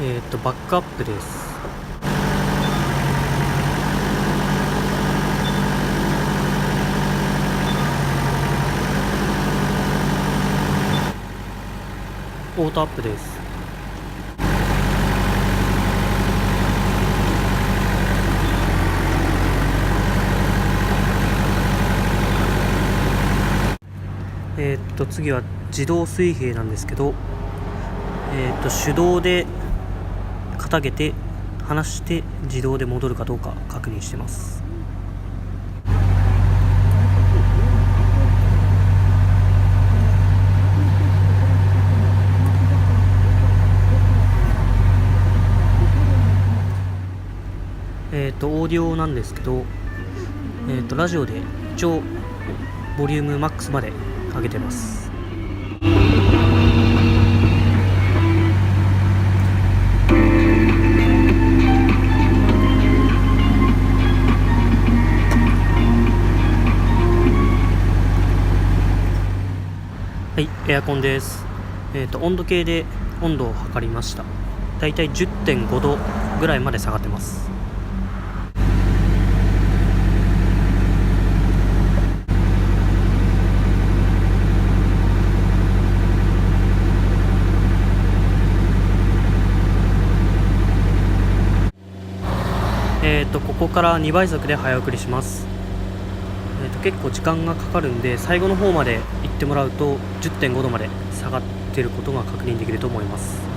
バックアップです。オートアップです。次は自動水平なんですけど、手動で傾けて離して自動で戻るかどうか確認してます。オーディオなんですけど、ラジオで一応ボリュームマックスまで上げてます。はい、エアコンです。温度計で温度を測りました。だいたい 10.5 度ぐらいまで下がってます。ここから2倍速で早送りします。結構時間がかかるんで、最後の方まで行ってもらうと 10.5 度まで下がっていることが確認できると思います。